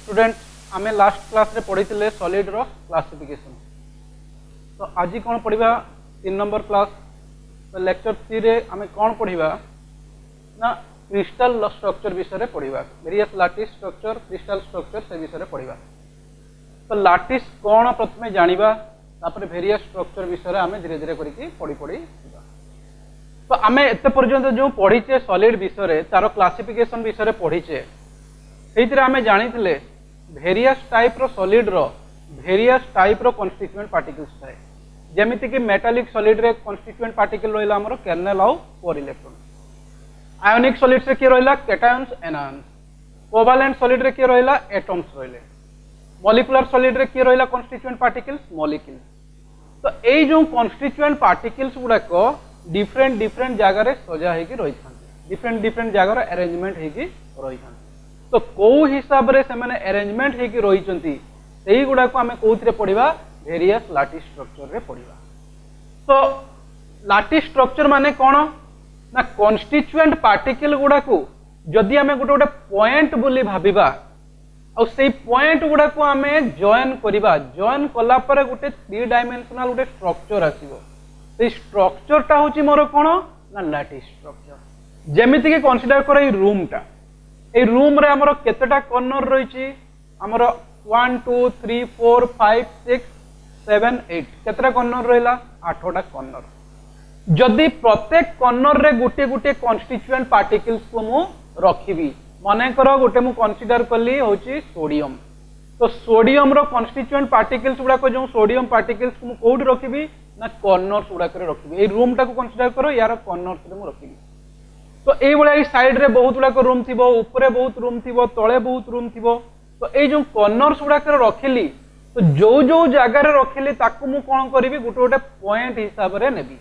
Student आम last class रे पढ़ी सॉलिड रो क्लासिफिकेशन। तो आज कौन पढ़ा 3 नंबर क्लास। तो लेक्चर 3 रे आम कौन पढ़ा ना क्रिस्टल स्ट्रक्चर विषय पढ़ा। Various lattice structure crystal structure से विषय पढ़ा। तो लाटिस कौन प्रथम जानिबा तापर वेरियस स्ट्रक्चर विषय आम धीरे धीरे करके पढ़ी पढ़ी। तो आम एत पर्यंत जो पढ़ीचे सॉलिड विषय तार क्लासिफिकेशन विषय पढ़ीचे से आम जानी वेरियस टाइप रो सॉलिड रो वेरियस टाइप रो कॉन्स्टिट्यूएंट पार्टिकल्स थाए। जेमिति कि मेटालिक सॉलिड रे कॉन्स्टिट्यूएंट पार्टिकल रहिला हमरो कर्नेल आउ कोर इलेक्ट्रॉन। आयोनिक सॉलिड से के रहिला कैटायंस एनायंस। कोवैलेंट सॉलिड रे के रहिला एटम्स रहिले। मॉलिक्यूलर सॉलिड रे के रहिला कॉन्स्टिट्यूएंट पार्टिकल्स मॉलिक्यूल्स। तो एई जो कॉन्स्टिट्यूएंट पार्टिकल्स गुडा को डिफरेंट डिफरेंट जगह रे सजा हेकी रही थांती। डिफरेंट डिफरेंट जगह रे अरेंजमेंट हेकी रही थांती। तो कौ हिसाब रे से माने अरेंजमेंट हेकी रही चंती सेही गुडा को हमें कोथरे पढ़िबा वेरियस लाटिस स्ट्रक्चर रे पढ़िबा। तो लाटिस स्ट्रक्चर माने कोन ना कॉन्स्टिट्यूएंट पार्टिकल गुडा को जदि हमें गोटे गोटे पॉइंट बोली भाबिबा और सेही पॉइंट गुडा को हमें जॉइन करिबा। जॉइन कला परे गोटे 3 डायमेंशनल गोटे स्ट्रक्चर आसीबो। सेही स्ट्रक्चर टा होची मोर कोन ना लाटिस स्ट्रक्चर। जेमिति कि कंसीडर करै रूम टा। ए रूम रे हमरो केतेटा कॉर्नर रहिछि हमरो 1 2 3 4 5 6 7 8 केतेटा कॉर्नर रहिला 8टा कॉर्नर। जदि प्रत्येक कॉर्नर रे गुटे गुटे कॉन्स्टिट्यूएंट पार्टिकल्स को मु रखिबी। माने करो गोटे मु कंसीडर करली होछि सोडियम। तो सोडियम रो कॉन्स्टिट्यूएंट पार्टिकल्स गुडा को जो सोडियम पार्टिकल्स को मु कोड रखिबी ना कॉर्नर्स गुडा करे रखिबी। ए रूम टा को कंसीडर करो यार कॉर्नर्स रे मु रखिबी। तो ये भाई साइड रे बहुत गुड़ाक रूम थी ऊपर बहुत रूम थी तले बहुत रूम थी। तो ये जो कॉर्नर्स गुड़ाक रखिली तो जो जो जगार रखिली ताकू मु कौन करी गोटे गोटे पॉइंट हिसाब से नेबी।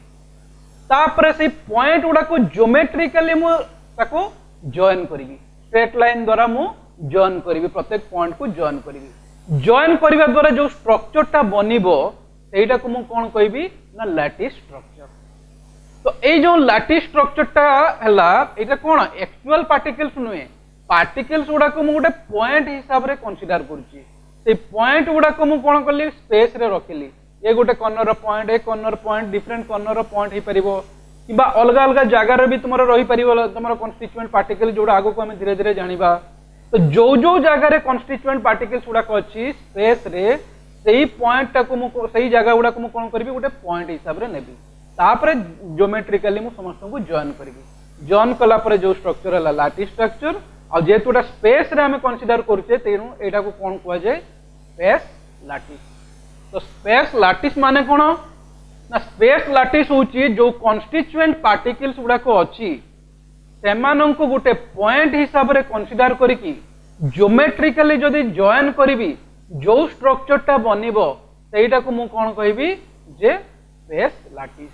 तापर से पॉइंट गुड़ाक ज्योमेट्रिकली मु ताको जॉइन करी स्ट्रेट लाइन द्वारा मु जॉइन करी प्रत्येक पॉइंट को जॉइन करी। जॉइन करने द्वारा जो स्ट्रक्चर टा बनिबो सेटा को मु कौन कहबी ना लैटिस स्ट्रक्चर। तो ये जो लैटिस स्ट्रक्चर टा हला एटा कोन एक्चुअल पार्टिकल्स नुए। पार्टिकल्स गुडा को मु गोटे पॉइंट हिसाब रे कंसीडर करछि। से पॉइंट गुडा को मु कोन करली स्पेस रे रखिली। ये गोटे कॉर्नर रो पॉइंट ए कॉर्नर पॉइंट डिफरेंट कॉर्नर रो पॉइंट हे परिबो किबा अलग अलग जगह रे भी तुमरो रही परिबो तुमरो कॉन्स्टिट्यूएंट पार्टिकल जोडा आगो को हम धीरे धीरे जानिबा। तो जो जो जगह रे कॉन्स्टिट्यूएंट पार्टिकल्स गुडा को अछि स्पेस रे सेही पॉइंट टा को मु सेही जगह गुडा को मु कोन करबी गोटे पॉइंट हिसाब रे नेबी। तापर ज्योमेट्रिकली मु समस्त को जॉइन करी। जॉइन कला परे जो स्ट्रक्चर है लाटिस स्ट्रक्चर और जेतुटा स्पेस रे हमें कंसीडर करछे तेनु एटा को कोन कुआ जाय स्पेस लाटिस। तो स्पेस लाटिस माने कोन ना स्पेस लाटिस होची जो कॉन्स्टिट्यूएंट पार्टिकल्स गुडा को अछि सेमान को गोटे पॉइंट हिसाब रे कंसीडर करिकि ज्योमेट्रिकली जदी जॉइन करिवि जो स्ट्रक्चर टा बनिबो सेटा को मु कोन कहबी जे स्पेस लाटिस।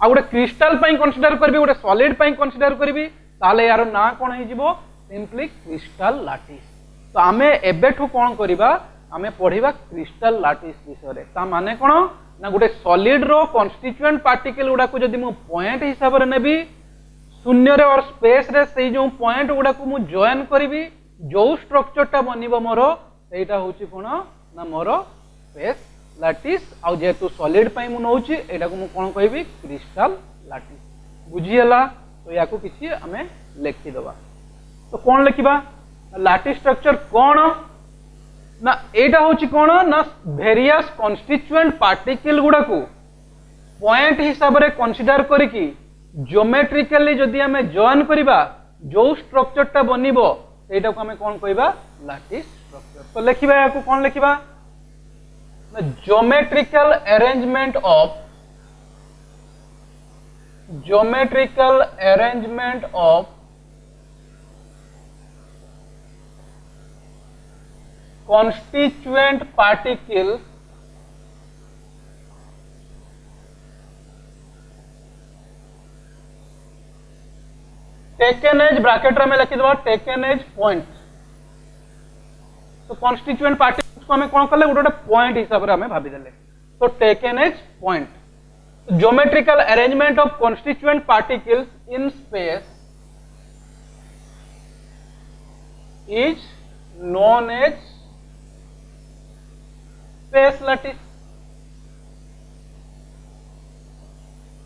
आ गोटे क्रिस्टल पाई कंसीडर करबी गोटे सॉलिड पाई कंसीडर करबी ताले यार ना कोन हे जिवो सिंपली क्रिस्टल लाटिस। तो आमे एबेठु कोन करबा आमे पढिबा क्रिस्टल लाटिस विषय रे। ता माने कोन ना गोटे सॉलिड रो कॉन्स्टिट्यूएंट पार्टिकल गुडा को जदी मु पॉइंट हिसाब रे नेबी शून्य रे और स्पेस रे सेही जो पॉइंट गुडा को मु जॉइन करबी जो स्ट्रक्चर टा बनिबो मोरो सेटा होची कोन ना मोरो स्पेस लाटिस। आउ जेतु सॉलिड पाई मु नउची एटा को मु कोन कहबी क्रिस्टल लाटिस। बुझियला। तो याको किछि हमें लिखि दबा। तो कोन लिखिबा लाटिस स्ट्रक्चर कोन ना एटा होची कोन ना वेरियस कॉन्स्टिट्यूएंट पार्टिकल गुडा को पॉइंट हिसाब रे कंसीडर करिकि ज्योमेट्रिकली जदी हमें जॉइन करिबा जो स्ट्रक्चर टा बनिबो एटा को हमें कोन कहबा लाटिस स्ट्रक्चर। तो लिखिबा याको कोन लिखिबा geometrical arrangement of constituent particles taken as bracket में लिखि दबा taken as point। तो constituent particles को हमें कौन कले गोटे पॉइंट हिसाब से हमें भाभी देले। तो taken as point. Geometrical arrangement of constituent particles in space is known as space lattice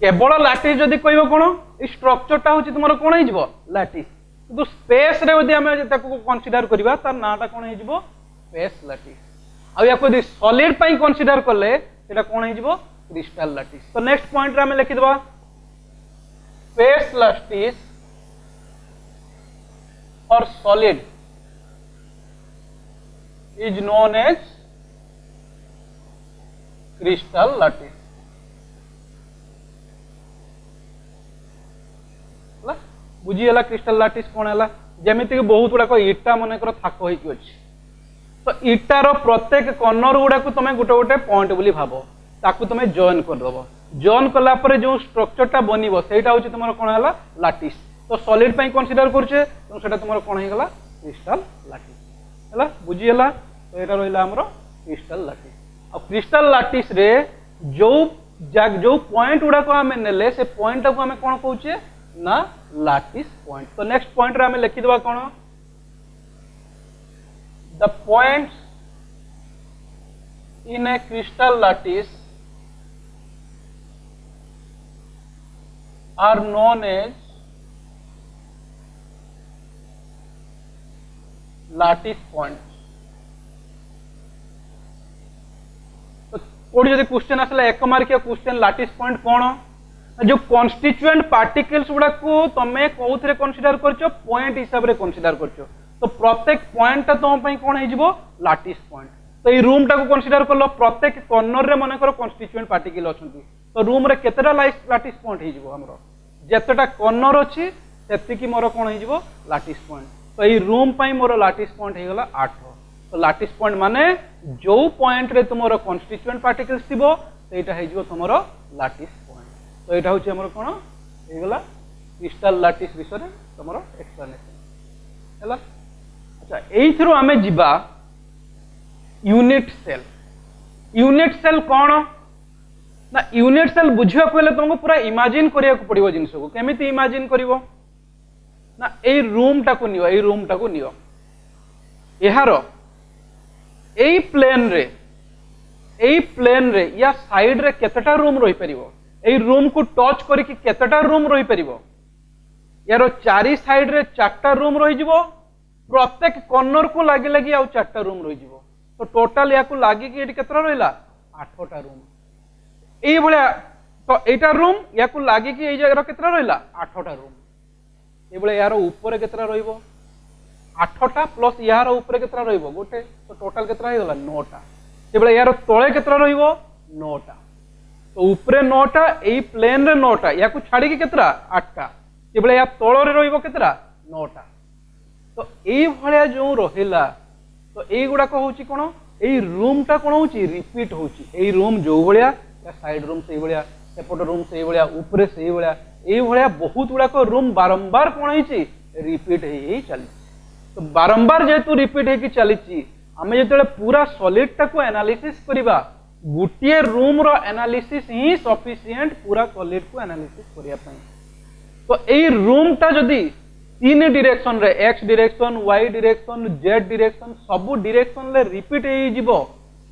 केवल लैटिस जदि कहबो कोन ई स्ट्रक्चरटा होची तुमरो कोन हे जिवो लैटिस किंतु स्पेस रे यदि हमें ताको कंसीडर करबा तार नाटा कोन हे जिवो स्पेस लैटिस आ या को सॉलिड पई कंसीडर करले सेटा कोन हे जिवो क्रिस्टल लैटिस तो नेक्स्ट पॉइंट रे हमें लिखि दबा स्पेस लैटिस और solid is known as crystal lattice बुझीगला क्रिस्टल लैटिस कौन है जमीती बहुत गुड़ाक इटा मनकर थाक हो तो इटार प्रत्येक कर्नर गुड़ा तुम गोटे गोटे पॉइंट बोली भाव ताकू तुम जॉइन करदेव जॉइन कलापर जो स्ट्रक्चरटा बनब से तुम कौन है लैटिस तो सॉलिड पे कंसीडर करुचे तो सेटा तुम कौन होगा क्रिस्टल लैटिस है बुझीगला तो यहाँ रहा आमर क्रिस्टल लैटिस आ क्रिस्टल लैटिस रे जो पॉइंट गुड़ाक आम ने से पॉइंट को आम कौन कहे ना लैटिस पॉइंट तो नेक्स्ट पॉइंट रे हमें लिखि दबा कोन the points in a crystal lattice are known as lattice point तो कोडी जदि क्वेश्चन आसला एक मार्किया क्वेश्चन लैटिस पॉइंट कोन जो कॉन्स्टिट्यूएंट पार्टिकल्स गुड़ा को तमें कौन कंसीडर करछो पॉइंट हिसाब रे कंसीडर करछो तो प्रत्येक पॉइंट तुम कौन हो लैटिस पॉइंट तो ये रूम टा को कंसीडर करलो प्रत्येक कॉर्नर रे मन कर कॉन्स्टिट्यूएंट पार्टिकल अछंती तो रूम रे केतेटा लैटिस पॉइंट हो हमरो जेतेटा कॉर्नर अछि सेति की मोर कौन हो लैटिस पॉइंट तो ये रूम पई मोर लैटिस पॉइंट हो गला 8 तो लैटिस पॉइंट माने जो पॉइंट रे तुमरो कॉन्स्टिट्यूएंट पार्टिकल्स थिबो सेटा हो तुमरो लैटिस तो यहाँ हूँ आम कौन होगा क्रिस्टल लैटिस विषय तुम एक्सप्लेनेशन है अच्छा यही आम जीवा यूनिट सेल कौन ना यूनिट सेल बुझा तुमको पूरा इमेजिन करिया पड़ो जिनस को केमिति इमेजिन कर ना यही रूम टाको नियो यही रूम टाको नियो यार यही प्लेन रे या साइड रे केतेटा रूम रही परिवो এই रूम को टच करके केतेटा रूम रही परिवो यार चारि साइड रे चारटा रूम रही जिवो प्रत्येक कॉर्नर को लागी लागी आ चारटा रूम रही जिवो तो टोटल या को लागी कि एटी केतरा रहिला 8टा रूम एई भलिया तो एटा रूम या को लागी कि एई जगह केतरा रहिला 8टा रूम ए भलिया यार ऊपर केतरा रहिबो 8टा प्लस यार ऊपर केतरा रहिबो गोटे तो टोटल केतरा हे गला 9टा ए भलिया यार तळे केतरा रहिबो 9टा तो ऊपर 9टा यही प्लेन रे 9टा या को छाड़ी के केतरा 8टा ये या तल रे रहिबो केतरा 9टा तो एई भलिया जो रहिला तो एई गुडा को होची कोन एई रूम टा कोन होची रिपीट होची एई रूम जो भलिया या साइड रूम सेई भलिया सेपट रूम सेई भलिया ऊपर सेई भलिया एई भलिया बहुत गुडा को रूम बारंबार कोन होची रिपीट हेई चली तो बारंबार जेतु रिपीट हेकी चलीची आमे जेतले पूरा सॉलिड टा को एनालिसिस करिबा गोटे रूम रो एनालिसिस ही सफिशिएंट पूरा सॉलिड को एनालिसिस करिया पई तो एई रूम टा जदी तीन डायरेक्शन रे X direction Y direction Z direction सब डायरेक्शन ले रिपीट हेई जिवो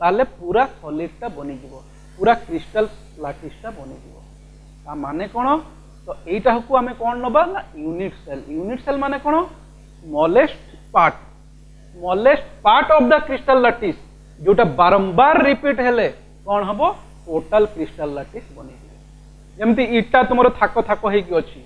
ताले पूरा सॉलिड टा बनि जिवो पूरा क्रिस्टल लैटिस टा बनि जिवो ता माने कोन तो एटा को हमें कोन नबा ना यूनिट सेल माने कोन smallest part of the crystal lattice जोटा बारंबार रिपीट हेले कौन हम टोटल क्रिस्टल लैटिस बनी जमती इटा तुम थाक थाक होगी अच्छी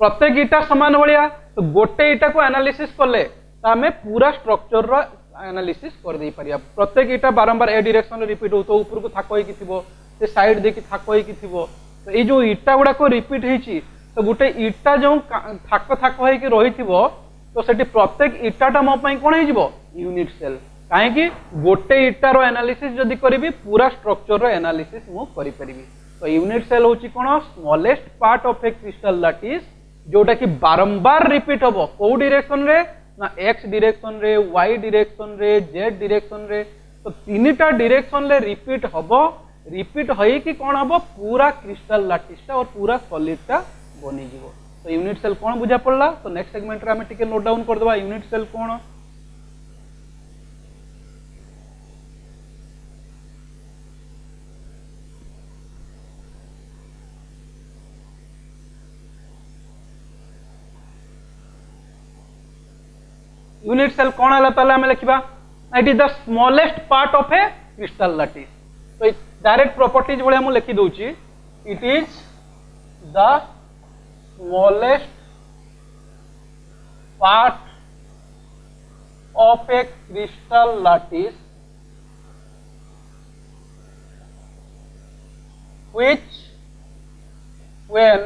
प्रत्येक इटा सामान भाया तो गोटे इटा को एनालिसिस कले आम पूरा स्ट्रक्चर रो एनालिसिस कर दे पारिया प्रत्येक इटा बारंबार ए डायरेक्शन रे रिपीट हो तो ऊपर को थाक होगी थिबो से साइड देखि थाक होगी थिबो तो ये जो इटा गुडा को रिपीट हेची तो गोटे इटा जो थाक थाक होगी रही थिबो तो सेठी प्रत्येक इटाटा मो पई कोन हे जिवो यूनिट सेल कहीं गोटे इटार एनालिसिस जदि करी पूरा स्ट्रक्चर एनालिसिस मु करि परिबी तो यूनिट सेल होची कोन smallest part of a crystal lattice जोटा कि बारंबार रिपीट हबो को डायरेक्शन रे ना एक्स डायरेक्शन रे वाई डायरेक्शन रे जेड डायरेक्शन रे तो तीनटा डायरेक्शन ले रिपीट हबो रिपीट होई कि कोन हबो पूरा क्रिस्टल लैटिस और पूरा सॉलिड टा बनी जीवो तो यूनिट सेल कोन बुझा पड़ला तो नेक्स्ट सेगमेंट रे हम टिके नोट डाउन कर देबा यूनिट सेल कोन यूनिट सेल कौन है ताले हमें लिखिबा it is the smallest part of a crystal lattice तो डायरेक्ट प्रॉपर्टीज भले हम लिखि दउची it is the smallest part of a crystal lattice which when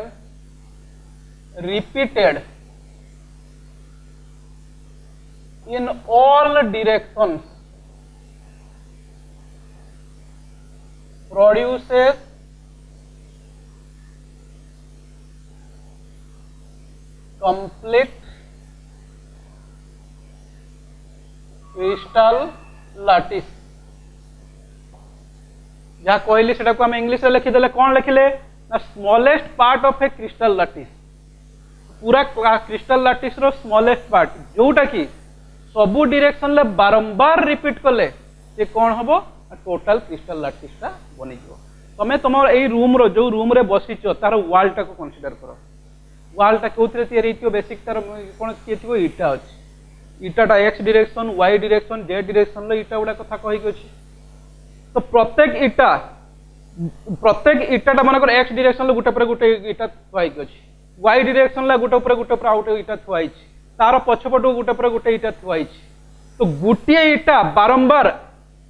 repeated in all directions produces complete crystal lattice जहाँ कहली से आम इंग्लीश में लिखिदे कौन लिखिले ना smallest part of a crystal lattice पूरा क्रिस्टल लैटिस रो स्मॉलेस्ट पार्ट जोटा कि सबू डायरेक्शन ले बारंबार रिपीट कले ये कौन हम टोटल क्रिस्टल लैटिसटा बनी जो तमें तुम यही रूम रो जो रूम रे बसीच तार वालटा को कंसीडर कर वालटा कौन या बेसिक तार कौन किए इटा अच्छी इटाटा X direction Y direction Z direction इटा गुड़ा कथा कहीकि अच्छी तो प्रत्येक इटाटा मानकर एक्स डायरेक्शन गोटे पर गोटे इटा थुआई अच्छी वाई डायरेक्शन गोटे पर गोटे पर आउटे इटा थुआई तार पछपट गोटे पर गोटे इटा थुआई तो गोटे इटा बारंबार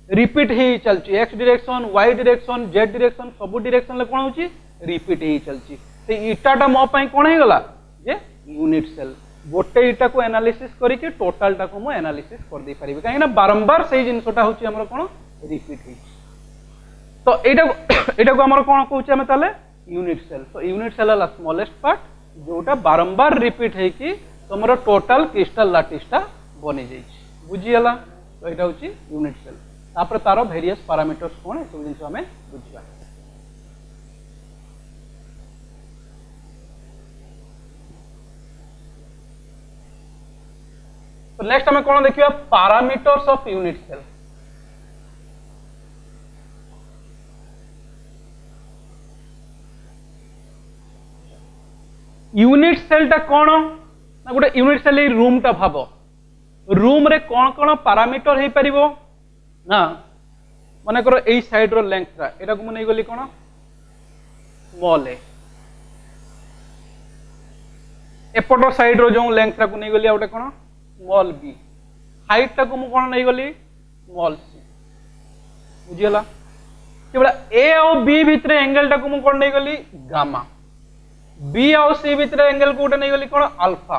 रिपीट ही चलती X direction Y direction Z direction सब डायरेक्शन कौन हो रिपीट ही चलती तो इटाटा मो कौन हो गला जे यूनिट सेल गोटे इटा को एनालिसिस करके टोटालटा को मुझे एनालिसिस कर दे पारिबे कहीं बारंबार से जिनसटा होची हमर कोन रिपीट ही तो एटा को हमर कोन कहउचे हम ताले यूनिट सेल तो यूनिट सेल है स्मॉलेस्ट पार्ट जोटा बारंबार रिपीट है कि तुमर टोटल क्रिस्टल लैटिसटा बनी जाई बुझी हला तो एटा होची यूनिट सेल तापर तारो वेरियस पैरामीटर्स कोन सब जिंस हमें बुझिबा तो नेक्स्ट हमें कौन देखिए parameters of unit cell unit cell टा कौन ना गोटे यूनिट सेल रूम टा भाव रूम रे कौन कौन पैरामीटर हो पारिबो ना मन करो एई साइड रो लेंथ रा एटा को मन गली कौन स्मॉल ए एपटो साइड रो जो लेंथ रा को नहीं गली आउटे कौन स्मॉल बी हाइट टा को मु कौन नहीं गली स्मॉल सी बुझियला केवल ए और बी भितर एंगल टा को मु कौन नहीं गली गामा बी आउ सी भितर एंगल को गोटे नहीं गली कौन अल्फा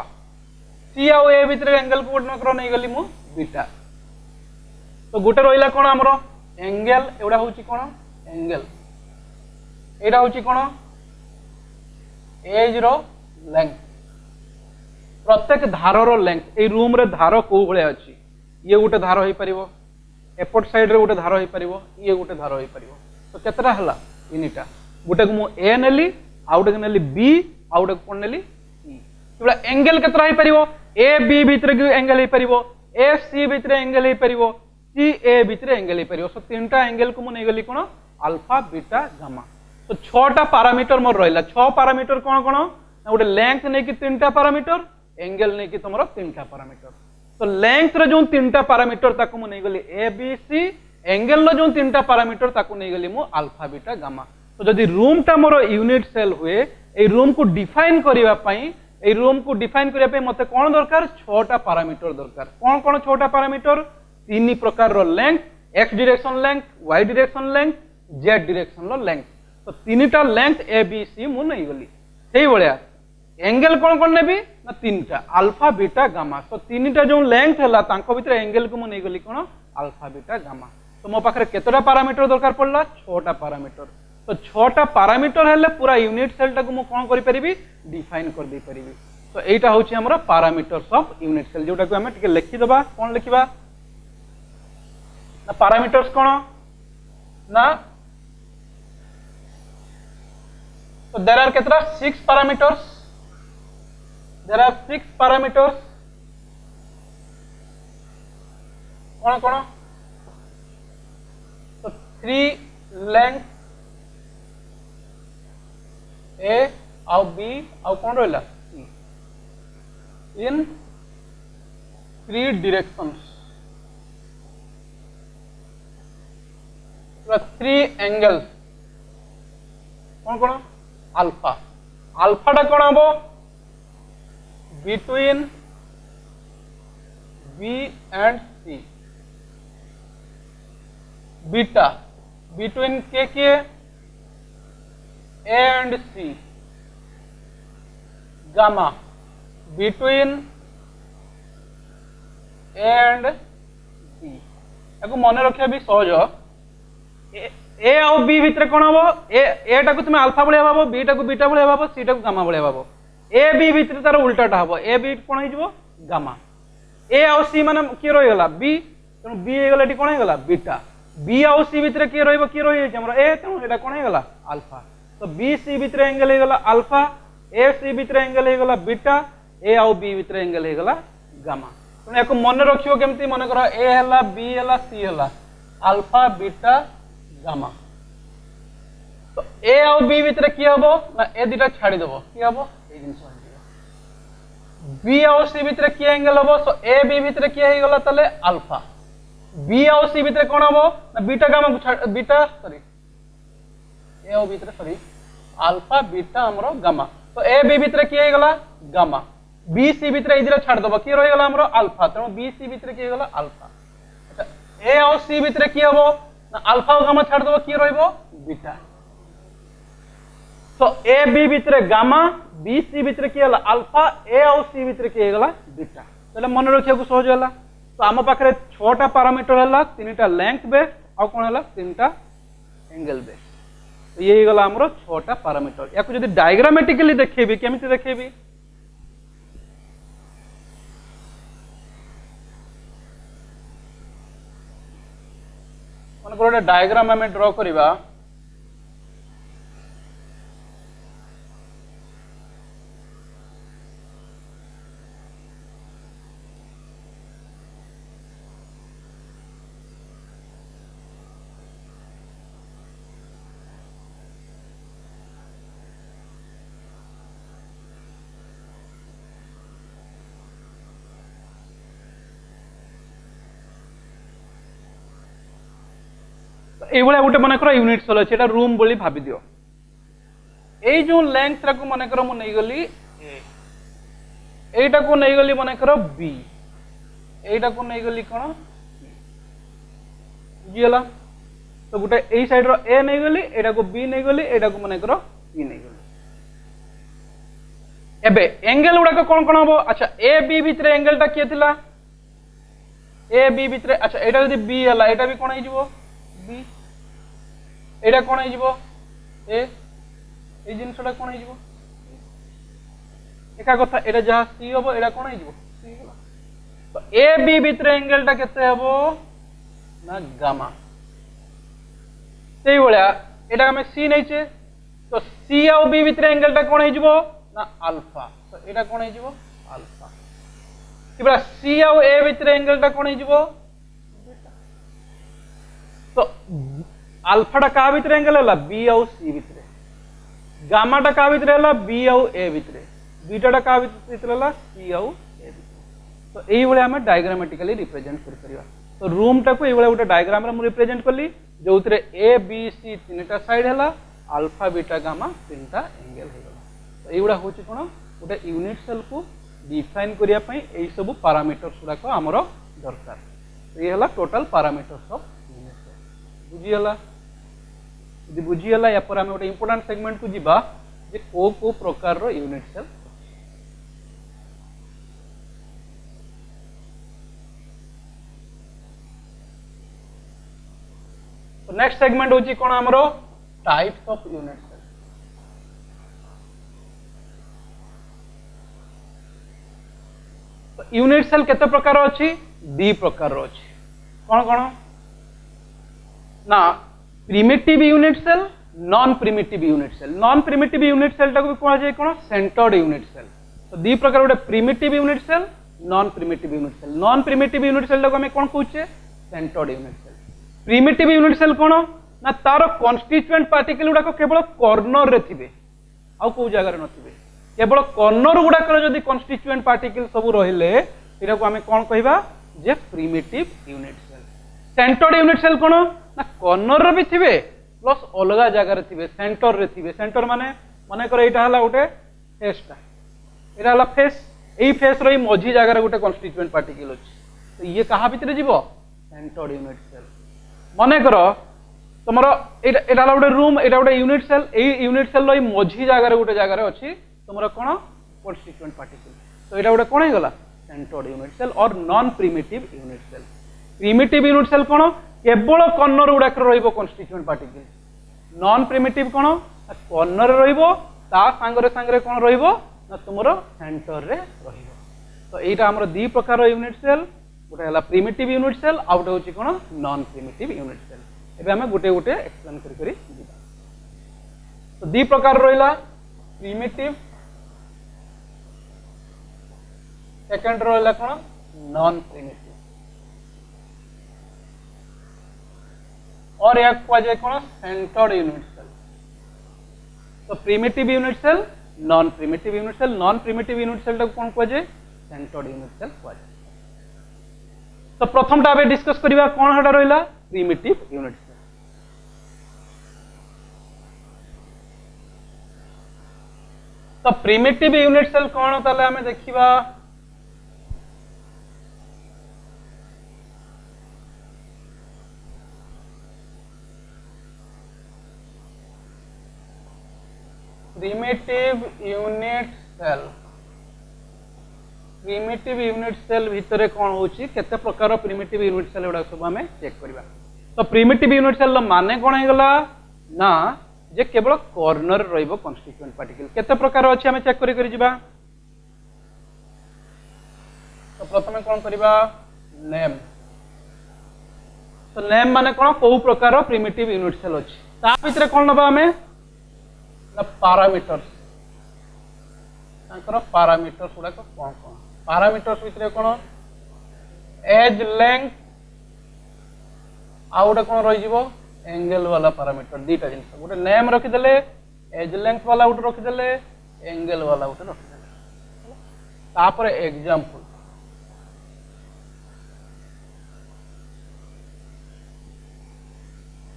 सी आउ ए भितर एंगल को गोटे नहीं गली मु बीटा तो गोटे रहिला कौन हमरो एंगल एवडा होची कौन एंगल एडा होची कौन एज रो लेंथ प्रत्येक धार रो लेंथ ए रूम रे धार को भले अछि ये गोटे धार होई परिबो एपट साइड रे गोटे धार होई परिबो ये गोटे धार होई परिबो तो केतरा हला इनिटा गोटे को मु ए नेली आउटे को नेली बी आउटे को कोन नेली सी केवल एंगल केतरा होई परिबो ए बी भीतर के एंगल होई परिबो ए सी भीतर एंगल होई परिबो सी ए भीतर एंगल होई परिबो सो तीनटा एंगल को मु नै गली कोन अल्फा बीटा गामा तो छटा पैरामीटर मोर रहला छ पैरामीटर कोन कोन गोटे लेंथ नै कि तीनटा पैरामीटर एंगल नहीं कि तुम तीनटा पैरामीटर तो लेंथ रो जो तीनटा पैरामीटर ताको मु नहीं गली ए बी सी एंगल रो जो तीनटा पैरामीटर ताको नहीं गली मु अल्फा बीटा गामा तो जदि रूम टा मोर यूनिट सेल हुए ए रूम को डिफाइन करिवा पई ए रूम को डिफाइन करिया पई मते कोन दरकार छटा पैरामीटर दरकार कोन कोन छटा पैरामीटर तीन प्रकार रो length X direction length Y direction length Z direction रो लेंथ तो तीनटा लेंथ ए बी सी मु नहीं गली सेही बळिया एंगल कौन कौन नेबी ना तीनटा अल्फा बीटा गामा तो तीनटा जो लेंथ है तांको भीतर एंगल को मु नहीं गली कोन अल्फा बीटा गामा तो मो पाखरे केतटा पैरामीटर दरकार पड़ला छटा पैरामीटर तो छटा पैरामीटर हेले पूरा यूनिट सेल टा को मु कोन करि परिबी डिफाइन कर दे परिबी तो एटा होची हमर पैरामीटर्स ऑफ यूनिट सेल जोटा को हमें टिके लिखि दबा कोन लिखिबा ना पैरामीटर्स कोन ना तो देयर आर केतरा 6 पैरामीटर्स there are 6 parameters कौन कौन तो 3 length A आउ B आउ कौन रहला C in three directions three angles कौन कौन अल्फा अल्फाटा कौन हम between B and C beta between के A and C gamma between A and B या मन रखा भी सहज ए आउ बी भितर कौन हम ए टाक तुम अल्फा भाया भाव बी टाक बीटा भाया भाव सी टाक गामा भाया भाव ए बी भितर तार उल्टाटा हम ए बी कौन हो गामा ए आउ सी मान किए रहीगला बी तेणु बी होगा ये कौन होगा बीटा बी आउ सी भितर किए किए रही ए तेणु ये कौन होगा अल्फा तो बी सी भितर एंगल होगा अल्फा ए सी भितर एंगल होगा बीटा ए आउ बी भितर एंगल होगा गामा तेणु या मन रखियो केमती मन कर ए है बी है सी है अल्फा बीटा गामा तो ए आउ बी भितर किए हम ना ए दुटा छाड़ीदेव किए हम ये जिन बी आउ सी भितर किए एंगल हम सो ए बी भितर किए होगा ताले अल्फा बी आउ सी भितर कौन हम ना बीटा गामा बीटा सॉरी ए आउ भितर सॉरी अल्फा बीटा हमरो गामा तो ए बी भितर किए होगा गामा बी सी भितर ए दुटा छाड़ीदेव किए रहीगला हमरो अल्फा तेणु बी सी भितर किए होगा अल्फा अच्छा ए आउ सी भितर किए हम ना अल्फा और गामा छाड़ दबो किए रहिबो बीटा तो ए बी भितर गामा बी सी भितर किए हला अल्फा ए और सी भितर किए गला बीटा तले मन रखिया को सहज हला तो आम पाखरे 6टा पैरामीटर हला 3टा लेंथ बेस और कोन हला 3टा एंगल बेस तो ये गला हमरो 6टा पैरामीटर या को जदी डायग्रामेटिकली देखेबी केमिति देखेबी मन को डायग्राम आम ड्र करवा ये गोटे मन कर यूनिट सेल अच्छे रूम बोली भाभी दियो ये जो लेंथ को मन कर मुझे गली एटा को नहीं गली मन कर बी एटा को नहीं गली कौन बुझीगला तो गोटे यही साइड रो ए नहीं गली एटा को बी नहीं गली एटा को मन कर बी नहीं गली एबे एंगल गुड़ाक कौन कौन हम अच्छा ए बी भितर एंगलटा किए थिला ए बी भितर अच्छा एटा यदि बी हला एटा भी कौन हो बी एटा कौन हो ए जिनसटा कौन हो एका कथा एटा जहाँ सी हम एटा कौन हो सी हला तो ए बी भितर एंगलटा केते हबो ना गामा सेही भलिया एटा हमें सी नैचे तो सी आउ बी भितर एंगलटा कौन हो ना अल्फा तो एटा कौन हो अल्फा कि सी आउ ए भितर एंगलटा कौन हो तो अल्फाटा का भितर एंगल है बी आउ सी भितर गामाटा का भितर है बी आउ ए भितर बीटाटा का भितर है सी आउ ए भितर तो यही भाई आम डायग्रामेटिकली रिप्रेजेंट कर परिया तो रूम टाको ये गोटे डायग्राम रे मु रिप्रेजेंट कली जो ए बी सी 3टा साइड है अल्फा बीटा गामा 3टा एंगल हो गला तो ये हूँ कौन गोटे यूनिट सेल को डिफाइन करिया पई एई सब पैरामीटर्स गुड़ाक आमर दरकार तो ये है total parameters of unit cell बुझीगला यदि बुझीगला या पर आम गोटे इंपोर्टेंट सेगमेंट को जीवा जे को प्रकार रो यूनिट सेल तो नेक्स्ट सेगमेंट होची कोन हमरो टाइप्स ऑफ यूनिट सेल तो यूनिट सेल केते प्रकार अछि दी प्रकार रो अछि कोन कोन ना primitive unit cell non primitive unit cell टाको कोन जाय कोन सेंटर्ड यूनिट सेल तो दी प्रकार गोटे primitive unit cell non primitive unit cell टाको हमें कोन कहूचे centred unit cell primitive unit cell कौन ना तार कन्स्टिट्यूएंट पार्टिकल गुड़ाक केवल कॉर्नर रे थिबे आउ को जगह रे नथिबे केवल कॉर्नर गुड़ाक जदि कन्स्टिट्यूएंट पार्टिकल सब रहिले सेटा को आमे कोन कहबा जे primitive unit cell. Centred unit cell कोन ना कॉर्नर रे भी थिबे प्लस अलगा जगह रे थिबे सेंटर रे थिबे। सेंटर माने माने कर एटा हला उठे फेसटा एटा हला फेस एई फेस रे मझी जगह रे उठे कन्स्टिट्यूएंट पार्टिकल अछि तो ये कहा भितरे जीवो सेंटर्ड यूनिट सेल। माने करो तुमरो एटा हला उठे रूम एटा उठे यूनिट सेल एई यूनिट सेल रे मझी जगह रे उठे जगह रे अछि तुमरो कोन कन्स्टिट्यूएंट पार्टिकल तो एटा उठे कोन हे गला सेंटर्ड यूनिट सेल और non primitive unit cell. Primitive unit cell कोन केवल कॉर्नर गुडा रहिबो कन्स्टिट्यूएंट पार्टिकल। नॉन प्रिमिटिव कोन कॉर्नर रहिबो ता सांगरे सांगरे कोन रहिबो ना तुमरो सेंटर रे रहिबो। तो एटा हमर दी प्रकार यूनिट सेल गोटे हला प्रिमिटिव यूनिट सेल आ गोटे होची कोन नॉन प्रिमिटिव यूनिट सेल। एबे हमें गोटे गोटे एक्सप्लेन करि करि दिबा। तो दी प्रकार रहिला प्रिमिटिव सेकंड रहिला कोन नॉन प्रिमिटिव और एक को जाय कोन सेंटर्ड यूनिट सेल। तो primitive unit cell non primitive unit cell non primitive unit cell कोन को जाय सेंटर्ड यूनिट सेल को जाय। तो प्रथम टा डिस्कस करिबा कोन हटा रहिला प्रिमिटिव यूनिट सेल। तो प्रिमिटिव यूनिट सेल कोन ताले हमें देखिबा primitive unit cell. Primitive unit cell भितरे कौन होची केते प्रकार प्रिमिटिव यूनिट सेल एडा सब हमें चेक करबा। तो प्रिमिटिव यूनिट सेल माने कोन हे गला ना जे केवल कॉर्नर रहइबो कन्स्टिट्यूएंट पार्टिकल। केते प्रकार अछि हमें चेक करि जिबा। तो प्रथमे कोन करबा नेम। तो नेम माने कोन को प्रकार प्रिमिटिव यूनिट सेल अछि ता भितरे कोन नबा हमें पैरामीटर्स ताकर पैरामीटर्स गुडा को कोन कोन पैरामीटर्स भितरे कोन एज लेंथ आ गोटे कोन रहि जिवो एंगल वाला पैरामीटर दीटा जिंस गोटे नेम रखि देले एज लेंथ वाला गोटे रखि देले एंगल वाला गोटे रखि देले तापर एग्जांपल।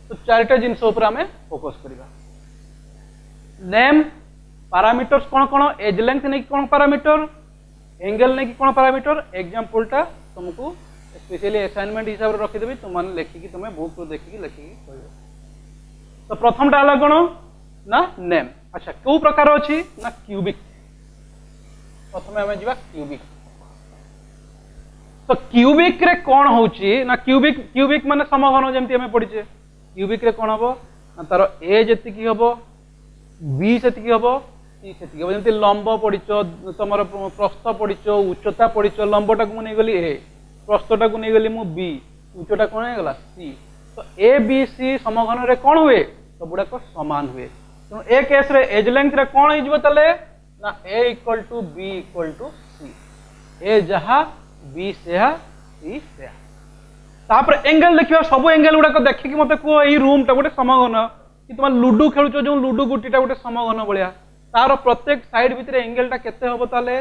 तो चारटा जिंस ऊपर हमें फोकस करिबा। नेम पैरामीटर्स कोन कोन एज लेंथ नै कोन पैरामीटर एंगल नै कोन पैरामीटर एग्जांपल टा तुमको स्पेशली असाइनमेंट हिसाब रे रखि देबी तुम माने लेखि कि तुम बुक को देखि कि लेखि कि कहबो। तो प्रथम टा आला कोन ना नेम। अच्छा को प्रकार अछि ना क्यूबिक। प्रथमे हमें जिबा क्यूबिक। तो क्यूबिक रे कोन होउची ना क्यूबिक माने समघन जेमति हमें पढिचे। क्यूबिक रे कोन हबो ना तार ए जेति की हबो बी सेति की हबो सी सेति की हबो। जेमति लंब पढिचो तमर प्रस्थ पढिचो उच्चता पढिचो लंबटा को नै गली ए प्रस्थटा को नै गली मु बी उच्चटा कोन हे गला सी। तो ए बी सी समघन रे कोन हुए तो बुडा को समान हुए। तो ए केस रे एज लेंथ रे कोन हो जिवो तले ना a equal to b equal to c. A जहा बी सेहा सी सेहा। तापर एंगल देखिबा सब एंगल गुडा को देखि कि मते को एई रूम टा गोटे समघन कि तुम लुडु खेलुचो जो लुडु गुटीटा गोटे समघन बलिया तार प्रत्येक साइड भितर एंगल टा केते होबो ताले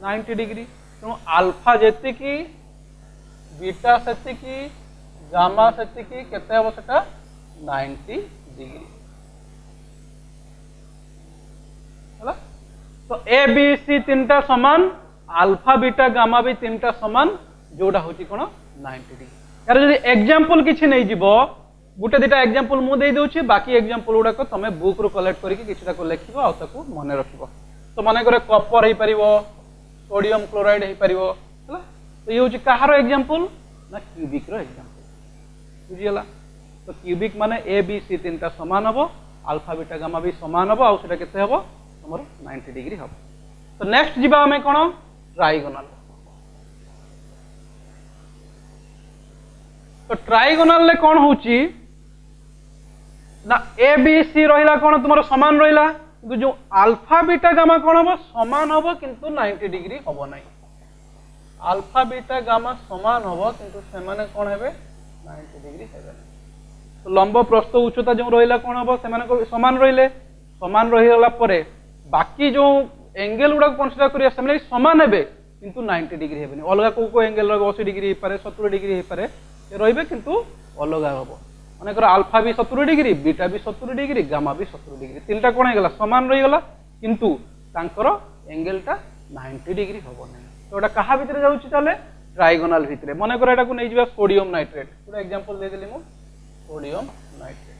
90 डिग्री। तो अल्फा जेति की बीटा सेति की गामा सेति की केते होबो सेटा 90 डिग्री हला। तो ए बी सी तीनटा समान अल्फा बीटा गामा भी तीनटा समान जोडा होची कोन 90 डिग्री। यार जदि एग्जांपल किछि नै जिवो गुटे दिटा एग्जांपल मु दे दोछि बाकी एग्जांपल गुडा को तमे बुक रो कलेक्ट करिकि किछटा को लेखिबो आ ताको मने रखिबो। तो माने करे कॉपर हे परिबो सोडियम क्लोराइड हे परिबो हला। तो ये होछि कहारो एग्जांपल ना क्यूबिक रो एग्जांपल बुझियला। तो क्यूबिक माने ए बी सी तीनटा समान हबो अल्फा बीटा गामा भी समान हबो आ सेटा केते हबो हमर 90 डिग्री हबो। तो नेक्स्ट जिबा हमें कोन ट्राइगोनल। तो ट्राइगोनल ले कोन होछि ना ए बी सी रहिला कोन तुमरो समान रहिला किंतु जो अल्फा बीटा गामा कोन हबो समान हबो किंतु 90 डिग्री हबो नै। अल्फा बीटा गामा समान हबो किंतु से माने कोन हेबे 90 डिग्री हेबे। तो लंब प्रस्थ उच्चता जो रहिला कोन हबो से माने को समान रहिले समान रहिला परे बाकी जो एंगल गुडा कंसीडर करिया से माने समान हेबे किंतु 90 डिग्री हेबेनी अलग को एंगल रो 80 डिग्री हे पारे 70 डिग्री हे पारे ये रहिबे किंतु अलग हबो माने कर अल्फा भी 70 डिग्री बीटा भी 70 डिग्री गामा भी 70 डिग्री तीनटा कोन हे गला समान रही गला किंतु तांकर एंगलटा 90 डिग्री हबो नै तो एटा कहा भितरे जाउची ताले ट्रायगोनल भितरे माने कर एटा को नै जिबा सोडियम नाइट्रेट पूरा एग्जांपल दे देली मु सोडियम नाइट्रेट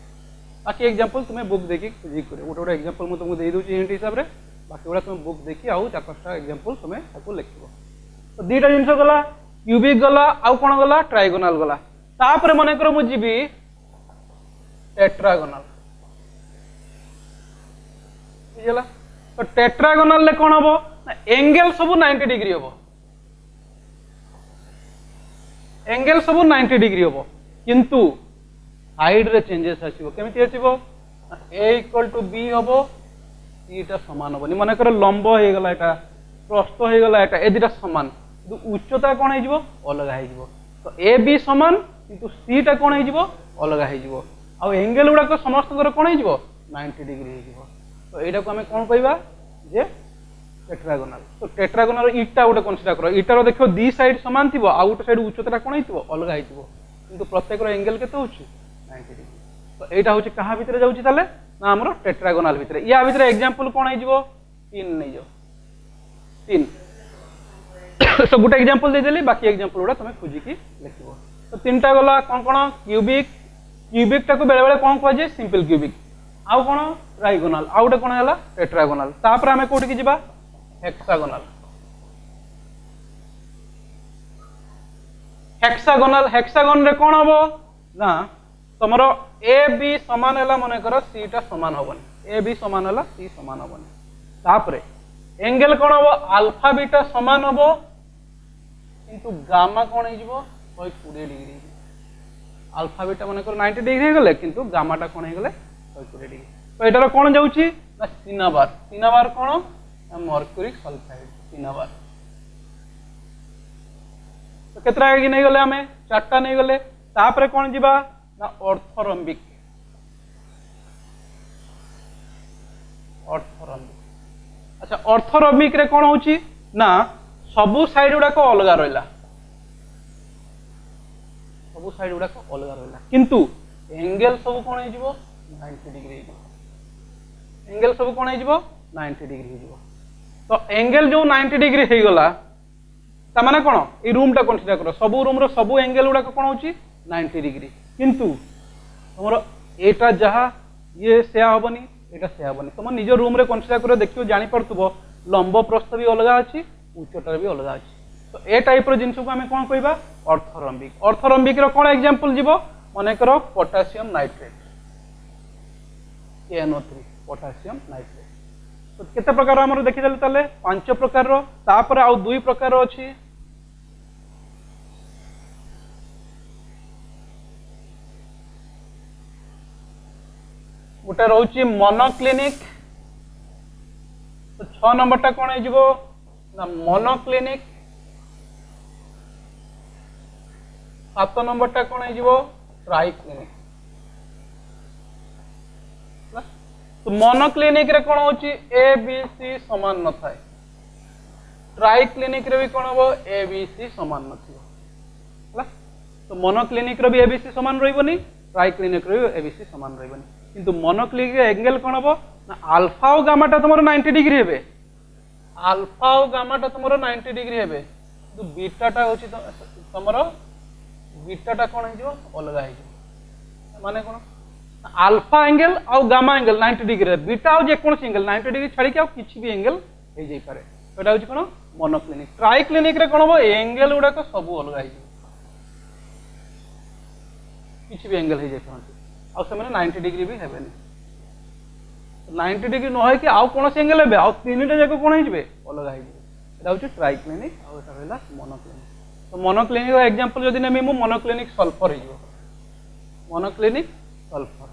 बाकी एग्जांपल तुम्हें बुक देखि खुजी करे गोटे एग्जांपल मु तुमको दे दूची हिंट हिसाब रे बाकी गुड़ा तुम बुक देखी आउ 4-5टा एग्जांपल तुम्हें ताको लिखिबो तो दीटा जिंस गला क्यूबिक गला आउ कोन गला ट्रायगोनल गला तापर माने कर मु जीबी टेट्रागोनल बुझला तो टेट्रागोनल ले कोन हबो एंगल सब 90 डिग्री हबो एंगल सब 90 डिग्री हबो किंतु साइड रे चेंजेस आसीबो केमिति आसीबो a = b हबो सीटा समान हबनी माने कर लंब हे गला एटा प्रस्थ हे गला एटा ए दिटा समान किंतु उच्चता कोन हे जिवो अलग हे जिवो तो a b समान किंतु c टा कोन हे जिवो अलग हे जिवो आ एंगल गुडा को समस्त कर कोन हे जिवो 90 डिग्री हे जिवो तो एटा को हमें कोन कहबा जे टेट्रागोनल तो टेट्रागोनल इटा गोटे कंसीडर करो इटार देखो दी साइड समान थिबो आ गोटे साइड उच्चता कोन हेतिबो अलग हेतिबो किंतु प्रत्येक रो एंगल केते होछि 90 डिग्री तो एटा होछि कहा भितरे जाउछि ताले ना हमरो टेट्रागोनल भितरे या भितरे एग्जांपल कोन हे जिवो 3 नै जो 3 सो गुटे एग्जांपल दे देली बाकी एग्जांपल गुडा तमे खोजी की लिखिबो तो तीनटा गला कोन कोन क्यूबिक क्यूबिक टा को बेले बेले कोन कहै जे सिंपल क्यूबिक आउ कोन ट्रायगोनल आउ गोटे कोन हला टेट्रागोनल तापर हमें कोठी की जिबा हेक्सागोनल हेक्सागोनल हेक्सागोन रे कोन हबो ना तमरो ए बी समान हला माने कर सी टा समान हबनी ए बी समान हला सी समान हबनी तापरे एंगल कोन हबो अल्फा बीटा समान हबो किंतु गामा कोन हे जिवो 120 डिग्री अल्फा बीटा माने कर 90 डिग्री हे गले किंतु गामा टा कोन हे गले 120 डिग्री तो एटार कोन जाउची ना सिनाबार कोन मर्क्यूरिक सल्फाइड सिनाबार तो केतरा कि नै गले हमें चारटा नै गले तापरे कोन जिबा ना ऑर्थोरम्बिक अच्छा ऑर्थोरम्बिक रे कोन होची ना सबु साइड गुडा को अलग रहला सबु साइड गुडा को अलग रहला किंतु एंगल सब कोन हे जिवो 90 डिग्री एंगल सब कोन हे जिवो 90 डिग्री हे जिवो तो एंगल जो 90 डिग्री हे गला ता माने कोन ए रूम टा कंसीडर करो सबु रूम रो सबु एंगल गुडा को कोन होची 90 डिग्री किंतु तुमरो एटा जहा ये सेया हबनी एटा सेया हबनी तुम निज रूम रे कंसीडर करो देखियो जानि परतुबो लंब प्रस्थ भी अलग अछि उच्चता भी अलग अछि तो ए टाइप रो जिंस को हमें कोन कहबा ऑर्थोरम्बिक रो कोन एग्जांपल जीवो माने करो potassium nitrate KNO3 potassium nitrate तो केते प्रकार हमर देखि देले ताले 5 प्रकार रो तापर आ 2 प्रकार रो अछि गोटे रोची मोनोक्लिनिक तो 6 नंबर टा कोन हेजिवो ना मोनोक्लिनिक 7 नंबर टा कोन हेजिवो ट्राइक्लिनिक तो मोनोक्लिनिक रे कोन होची ए बी सी समान न थाए ट्राइक्लिनिक रे भी कोन हो ए बी सी समान न थियो हला तो मोनोक्लिनिक रे भी ए बी सी समान रहिबनी ट्राइक्लिनिक रे ए बी सी समान रहिबनी किंतु मोनोक्लिनिक रे एंगल कोन हो ना अल्फा और गामा टा तुमरो 90 डिग्री हेबे अल्फा और गामा टा तुमरो 90 डिग्री हेबे तो बीटा टा होची तुमरो बीटा टा कोन हे जो अलग हे जो माने कोन अल्फा एंगल और गामा एंगल 90 डिग्री रे बीटा और जे कोन एंगल 90 डिग्री छाडी के किछि भी एंगल हे जाई पारे एटा होची कोन मोनोक्लिनिक ट्राइक्लिनिक रे कोन हो एंगल उडा को सब अलग हे किछि भी एंगल हे जाई पारे आ से माने 90 डिग्री भी हेबेनी 90 डिग्री न होय कि आउ कोन एंगल हेबे आ तीनटा जाको कोन हे जबे अलग हे जबे एटा होची ट्राइक्लिनिक आ एटा रहला मोनोक्लिनिक तो मोनोक्लिनिक रो एग्जांपल जदी नेमी मु मोनोक्लिनिक सल्फर हे जो मोनोक्लिनिक सल्फर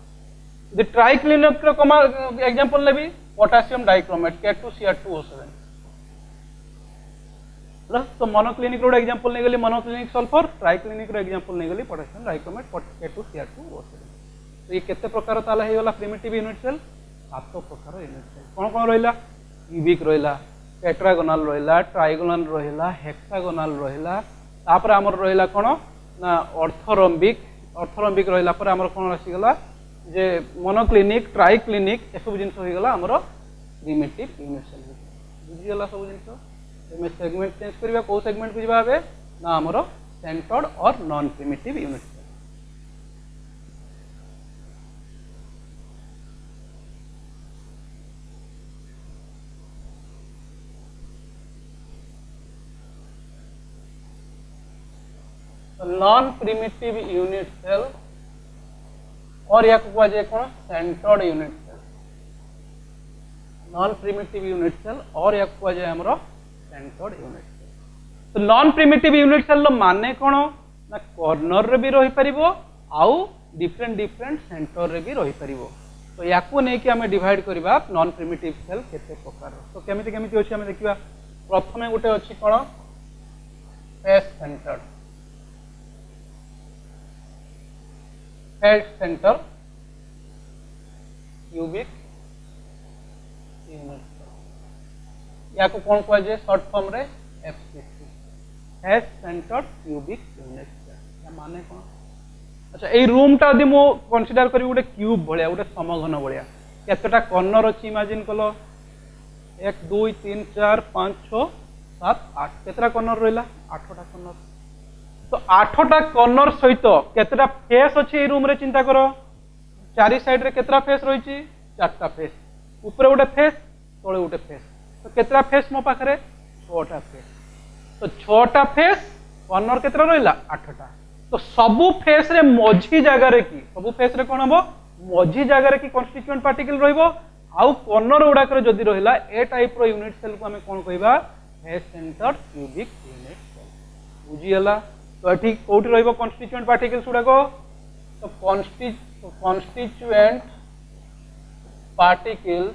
यदि ट्राइक्लिनिक रो कमा एग्जांपल लेबी पोटेशियम डाइक्रोमेट K2Cr2O7 तो मोनोक्लिनिक रो एग्जांपल नै गली मोनोक्लिनिक सल्फर ट्राइक्लिनिक रो एग्जांपल नै गली पोटेशियम डाइक्रोमेट K2Cr2O7 तो ये केते प्रकार ताला हे गला प्रिमिटिव यूनिट सेल 7 प्रकार यूनिट सेल कोन कोन रहइला क्यूबिक रहइला टेट्रागोनाल रहिला ट्राइगोनाल रहिला हेक्सागोनाल रहिला तापर हमर रहिला कोन ना ऑर्थोरोम्बिक रहिला पर हमर कोन आसी गला जे मोनोक्लिनिक ट्राइक्लिनिक ए सब जिंस होई गला हमर प्रिमिटिव यूनिट सेल बुझी गला सब जिंस एमे सेगमेंट चेंज करबा को सेगमेंट बुझबा हबे ना हमर सेंटर्ड और non primitive unit cell non primitive unit cell और या को जाए कौन centred unit cell non primitive unit cell और या को जाए हमरो सेंटर्ड यूनिट सेल तो नॉन प्रिमिटिव यूनिट सेल माने कौन ना कॉर्नर रे भी रही परिबो आउ डिफरेंट डिफरेंट सेंटर रे भी रही परिबो तो या को नै कि हमें डिवाइड करबा नॉन प्रिमिटिव सेल केते प्रकार तो केमिति केमिति अछि हमें देखिबा प्रथमे गुटे अछि कोन face centred head centre cubic unit या को कौन कह जाए शॉर्ट फॉर्म रे FCC head centre cubic unit या माने कौन अच्छा ए रूम टा यदि मो कंसीडर करी गोटे क्यूब भलिया गोटे समघन भलिया केतटा कॉर्नर अछि इमेजिन कलो 1 2 3 4 5 6 7 8 केतरा कॉर्नर रहला 8टा कॉर्नर तो 8टा कॉर्नर सहित केतरा फेस अछि ए रूम रे चिंता करो चारि साइड रे केतरा फेस रहिछि 4टा फेस ऊपर गोटे फेस तळे गोटे फेस तो केतरा फेस मो पाखरे 6टा फेस तो 6टा फेस कॉर्नर केतरा रहला 8टा तो सबु फेस रे मझी जगह रे की सबु फेस रे कोन हबो मझी जगह रे की कन्स्टिट्यूएंट पार्टिकल रहइबो आउ कॉर्नर उडा करे जदी रहिला ए टाइप रो यूनिट सेल को हमें कोन कहबा face centred cubic unit cell बुझी हला तो ठीक कोठी रहइबो कन्स्टिट्यूएंट पार्टिकल्स उडा को तो constituent particles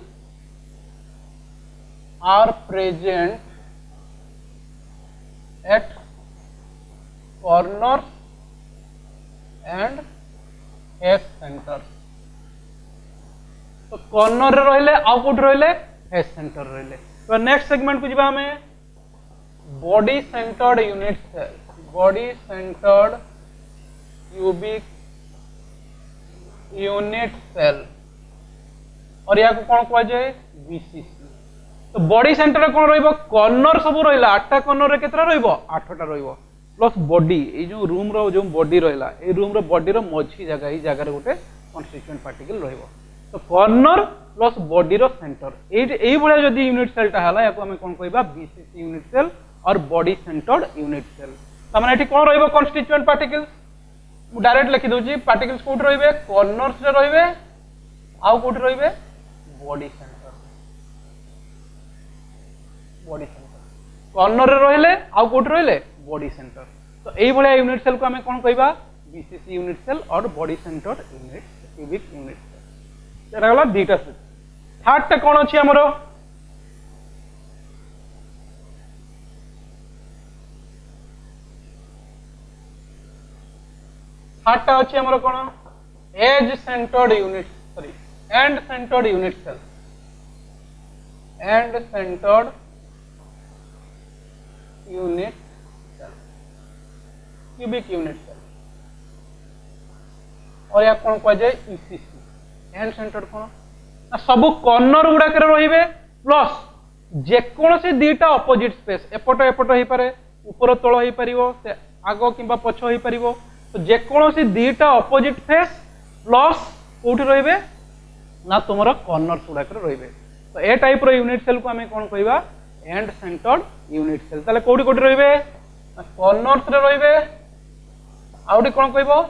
are present at corners and face centers तो कॉर्नर रे रहले आउ कोठी रहले फेस सेंटर रहले तो नेक्स्ट सेगमेंट को जिबा हमें body centred unit cell body centred cubic unit cell और या को कौन कह जाए बीसीसी तो बॉडी सेंटर रे कौन रहइबो कॉर्नर सब रहला 8टा कॉर्नर रे केतरा रहइबो 8टा रहइबो प्लस बॉडी ए जो रूम रो जो बॉडी रहला ए रूम रो बॉडी रो मझी जगह ई जगह रे गोटे कन्स्टिट्यूएंट पार्टिकल रहइबो तो कॉर्नर प्लस बॉडी रो सेंटर एई भलिया जदी यूनिट सेलटा हला या को हम कोन कहबा बीसीसी यूनिट सेल और बॉडी सेंटर्ड यूनिट सेल त माने एठी कोन रहइबो कन्स्टिट्यूएंट पार्टिकल्स मु डायरेक्ट लिखि दोची पार्टिकल्स कोठ रहइबे कॉर्नर्स रे रहइबे आउ कोठ रहइबे बॉडी सेंटर कॉर्नर रे रहले आउ कोठ रहले बॉडी सेंटर तो एई भलिया यूनिट सेल को हम कोन कहबा बीसीसी यूनिट सेल और body centred unit cubic unit cell एरा गला दीटा सेल थर्ड टा कोन अछि हमरो हाटा अछि हमर कोन edge centred unit sorry end centred unit cell end centred unit cell cubic unit cell और या कोन कह जाय ईसीसी एंड सेंटर्ड कोन सब कॉर्नर गुडा करे रहिबे प्लस जे कोन से दीटा ऑपोजिट स्पेस एपटो एपटो हे पारे ऊपर तळ हे परिवो से आगो किबा पछो हे परिवो तो जे कोनोसी दीटा ऑपोजिट फेस प्लस कोठी रहइबे ना तुमरो कॉर्नर सुडा कर रहइबे तो ए टाइप रो यूनिट सेल को हमें कोन कहबा एंड सेंटर्ड यूनिट सेल ताले कोठी कोठी रहइबे कॉर्नर्स रे रहइबे आउडी कोन कहबो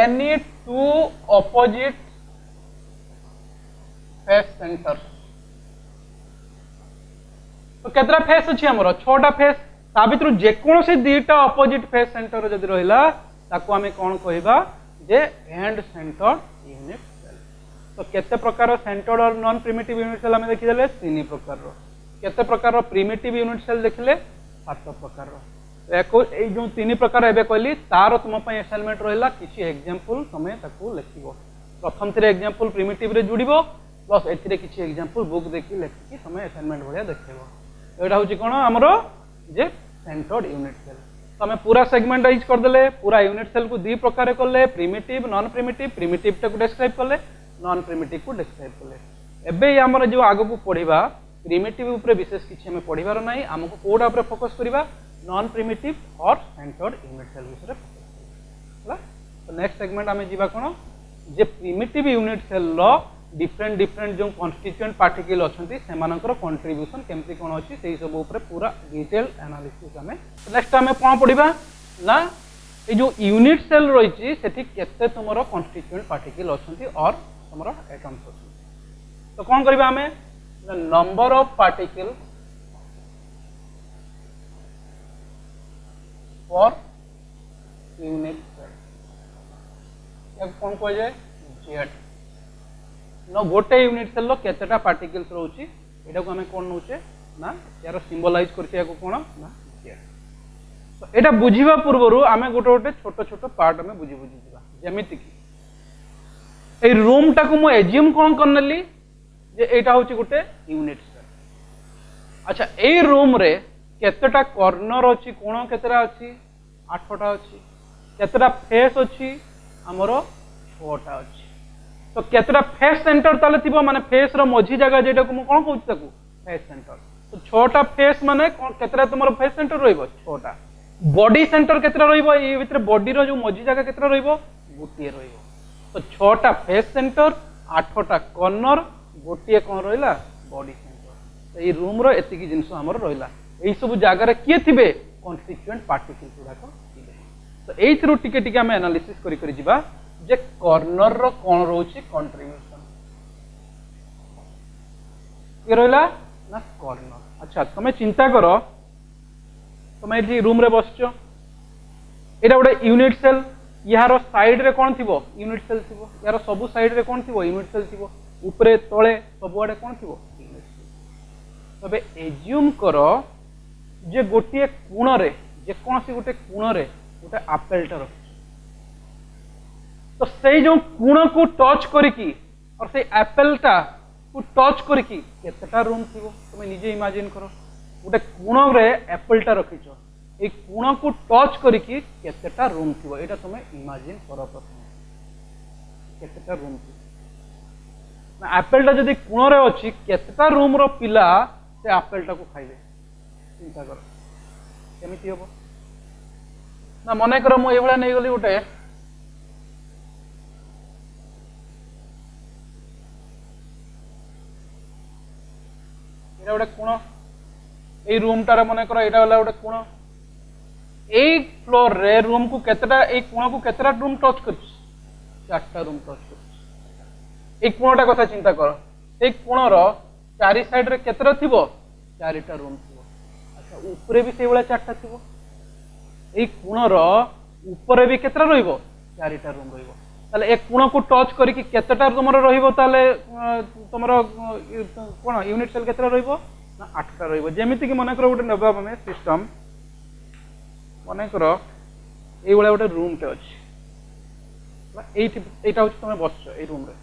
any two opposite face centre तो केतरा फेस अछि हमरो 6टा फेस ता भितर जे कोनोसी दीटा ऑपोजिट फेस सेंटर जदी रहिला ताको हमें कोन कहबा जे एंड सेंटर्ड यूनिट सेल तो केते प्रकार सेंटर्ड और नॉन प्रिमिटिव यूनिट सेल हमें देखि देले तीन प्रकार रो केते प्रकार रो प्रिमिटिव यूनिट सेल देखले 7 प्रकार रो एको ए जो तीन प्रकार एबे कहली तार तुम पय असाइनमेंट रहला किछि एग्जांपल तमे ताको लिखिबो प्रथम थरे एग्जांपल प्रिमिटिव रे जुडिबो प्लस एथिरे किछि एग्जांपल बुक देखि लेखि समय असाइनमेंट भलिया देखैबो। एटा होछि कोन हमरो जे सेंटर्ड यूनिट सेल। तो हमें पूरा सेगमेंटाइज कर देले, पूरा यूनिट सेल को दी प्रकार करले, प्रिमिटिव नॉन प्रिमिटिव, प्रिमिटिव टा को डिस्क्राइब करले, नॉन प्रिमिटिव को डिस्क्राइब करले। एबे हमर जो आगो को पढिबा प्रिमिटिव ऊपर विशेष किछि हमें पढिबार नाही, हमको कोडा ऊपर फोकस करिबा नॉन प्रिमिटिव और सेंटर्ड यूनिट सेल ऊपर फोकस करबा। तो नेक्स्ट सेगमेंट हमें जीवा कोन जे primitive unit cell row different different जो कॉन्स्टिट्यूएंट पार्टिकल अछंती सेमानकर कंट्रीब्यूशन केमती कोन अछि सेही सब ऊपर पूरा डिटेल एनालिसिस हमें। नेक्स्ट हमें कोन पढिबा ना ए जो यूनिट सेल रहिछि सेठी केते तुमरो कॉन्स्टिट्यूएंट पार्टिकल अछंती और तुमरो एटम्स अछंती। तो कोन करबा हमें the number of particles for unit cell या कौन को जाए Z न गोटे यूनिट सेल लो केतेटा पार्टिकल्स रहउची एटा को हमें कोन नउचे ना यार सिंबलाइज करके या को कोन ना Z। तो एटा बुझिबा पूर्वरु हमें गोटे गोटे छोट छोट पार्ट हमें बुझी जिबा। जेमिति कि ए रूम टा को मो एज्यूम कोन करनली जे एटा होची गोटे यूनिट सेल। अच्छा ए रूम रे केतेटा कॉर्नर अछि, कोण केतेटा अछि 8टा अछि, केतेटा फेस अछि हमरो 6टा अछि। तो केतेटा फेस सेंटर ताले थिबो माने फेस रो मझी जगह जेटा को कोन कहउछ ताकू फेस सेंटर। तो 6टा फेस माने केतेटा तुमरो फेस सेंटर रहइबो 6टा। बॉडी सेंटर केतेटा रहइबो ए भितरे बॉडी रो जो मझी जगह केतेटा रहइबो गोटिए रहइबो। तो 6टा फेस सेंटर 8टा कॉर्नर गोटे कौन रहा बॉडी सेंटर। तो ये रूम रो एतिकी जिनस हमर रहिला एई सब जगह रे किए थिबे कॉन्स्टिट्यूएंट पार्टिकल्स गुडाको थिबे। तो एई थ्रू टिके टिके हम एनालिसिस करि करि जिबा जे कॉर्नर रो कोन रहउची कंट्रीब्यूशन के रहिला ना कॉर्नर। अच्छा तमे चिंता करो तमे एठी रूम रे बसचो एटा गोटे यूनिट सेल यार साइड रे कोन थिबो यूनिट सेल थिबो, यार सब साइड रे कोन थिबो यूनिट सेल थिबो, ऊपरे तले सबुआडे कोन थिबो यूनिट सेल। तबे एज्यूम करो जे गोटे कोण रे जे कोनसी गोटे कोण रे गोटे एप्पल टा रखि। तो सेई जो कोण को टच करिकी और सेई एप्पल टा को टच करिकी केतेटा रूम थिबो तुमे निजे इमेजिन करो। गोटे कोण रे एप्पल टा रखिचो ए कोण को टच करिकी केतेटा रूम थिबो एटा तुमे इमेजिन करो प्रथम केतेटा रूम थिबो। ना एप्पल टा जदी कोण रे अछि केतेटा रूम रो पिला से एप्पल टा को खाइबे चिंता करो केमिति होबो। ना मने करो मो एवला नै गली गोटे एटा गोटे कोण ए रूम टारे मने करो एटा वाला गोटे कोण ए फ्लोर रे रूम को केतेटा ए कोण को केतेटा रूम टच करछ 4टा रूम टच करछ। ए कोणटा कथा चिंता करो ए कोणर चारि साइड रे केतेटा थिबो 4टा रूम थिबो। अच्छा ऊपरे भी सेई वाला 4टा थिबो। ए कोणर ऊपरे भी केतेटा रहइबो 4टा रूम रहइबो। ताले ए कोण को टच करी कि केतेटा तुमरो रहइबो ताले तुमरो कोण यूनिट सेल केतेटा रहइबो ना 8टा रहइबो। जेमिति कि मने करो गोटे नबा हमें सिस्टम मने करो ए वाला गोटे रूम टे अछि एटा होछि तुमे बसछो ए रूम रे